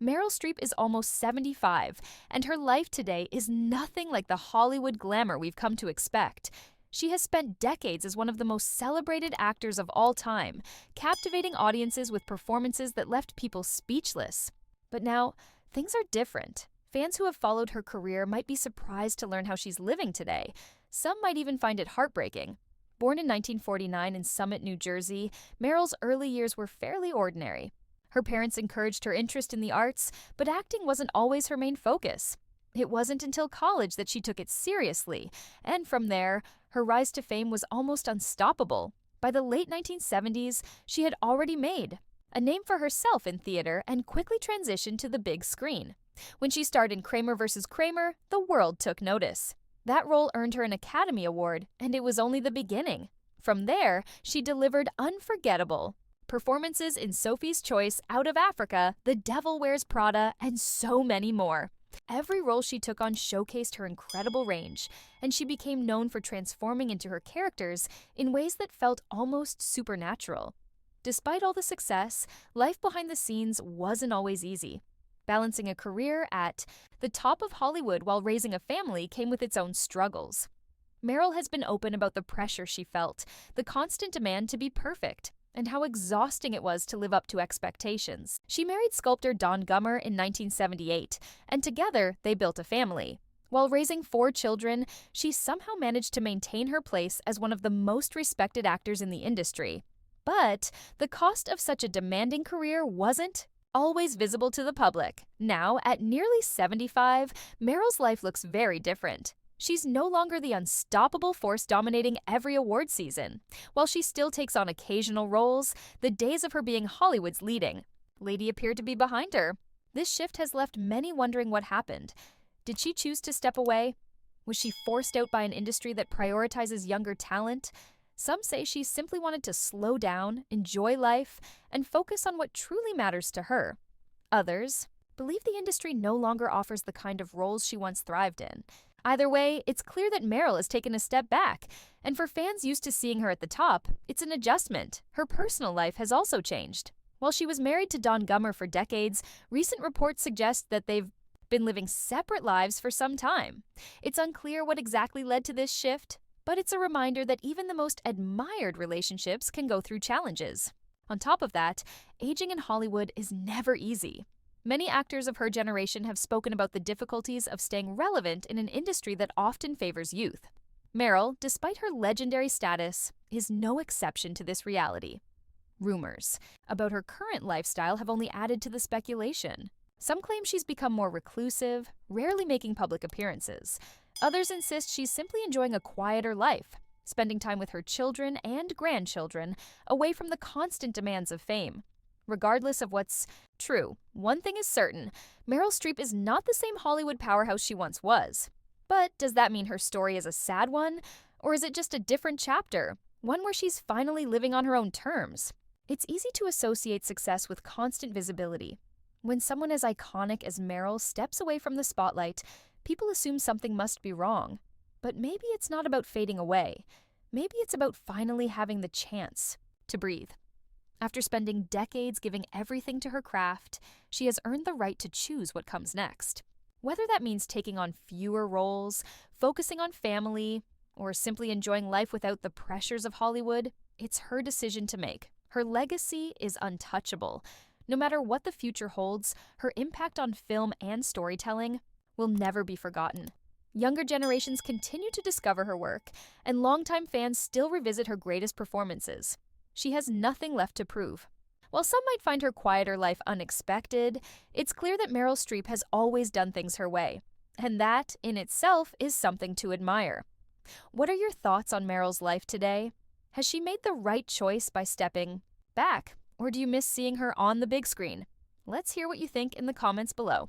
Meryl Streep is almost 75, and her life today is nothing like the Hollywood glamour we've come to expect. She has spent decades as one of the most celebrated actors of all time, captivating audiences with performances that left people speechless. But now, things are different. Fans who have followed her career might be surprised to learn how she's living today. Some might even find it heartbreaking. Born in 1949 in Summit, New Jersey, Meryl's early years were fairly ordinary. Her parents encouraged her interest in the arts, but acting wasn't always her main focus. It wasn't until college that she took it seriously, and from there, her rise to fame was almost unstoppable. By the late 1970s, she had already made a name for herself in theater and quickly transitioned to the big screen. When she starred in Kramer vs. Kramer, the world took notice. That role earned her an Academy Award, and it was only the beginning. From there, she delivered unforgettable performances in Sophie's Choice, Out of Africa, The Devil Wears Prada, and so many more. Every role she took on showcased her incredible range, and she became known for transforming into her characters in ways that felt almost supernatural. Despite all the success, life behind the scenes wasn't always easy. Balancing a career at the top of Hollywood while raising a family came with its own struggles. Meryl has been open about the pressure she felt, the constant demand to be perfect, and how exhausting it was to live up to expectations. She married sculptor Don Gummer in 1978, and together they built a family. While raising 4 children, she somehow managed to maintain her place as one of the most respected actors in the industry. But the cost of such a demanding career wasn't always visible to the public. Now, at nearly 75, Meryl's life looks very different. She's no longer the unstoppable force dominating every award season. While she still takes on occasional roles, the days of her being Hollywood's leading lady appeared to be behind her. This shift has left many wondering what happened. Did she choose to step away? Was she forced out by an industry that prioritizes younger talent? Some say she simply wanted to slow down, enjoy life, and focus on what truly matters to her. Others believe the industry no longer offers the kind of roles she once thrived in. Either way, it's clear that Meryl has taken a step back, and for fans used to seeing her at the top, it's an adjustment. Her personal life has also changed. While she was married to Don Gummer for decades, recent reports suggest that they've been living separate lives for some time. It's unclear what exactly led to this shift, but it's a reminder that even the most admired relationships can go through challenges. On top of that, aging in Hollywood is never easy. Many actors of her generation have spoken about the difficulties of staying relevant in an industry that often favors youth. Meryl, despite her legendary status, is no exception to this reality. Rumors about her current lifestyle have only added to the speculation. Some claim she's become more reclusive, rarely making public appearances. Others insist she's simply enjoying a quieter life, spending time with her children and grandchildren, away from the constant demands of fame. Regardless of what's true, one thing is certain: Meryl Streep is not the same Hollywood powerhouse she once was. But does that mean her story is a sad one? Or is it just a different chapter, one where she's finally living on her own terms? It's easy to associate success with constant visibility. When someone as iconic as Meryl steps away from the spotlight, people assume something must be wrong. But maybe it's not about fading away. Maybe it's about finally having the chance to breathe. After spending decades giving everything to her craft, she has earned the right to choose what comes next. Whether that means taking on fewer roles, focusing on family, or simply enjoying life without the pressures of Hollywood, it's her decision to make. Her legacy is untouchable. No matter what the future holds, her impact on film and storytelling will never be forgotten. Younger generations continue to discover her work, and longtime fans still revisit her greatest performances. She has nothing left to prove. While some might find her quieter life unexpected, it's clear that Meryl Streep has always done things her way, and that, in itself, is something to admire. What are your thoughts on Meryl's life today? Has she made the right choice by stepping back, or do you miss seeing her on the big screen? Let's hear what you think in the comments below.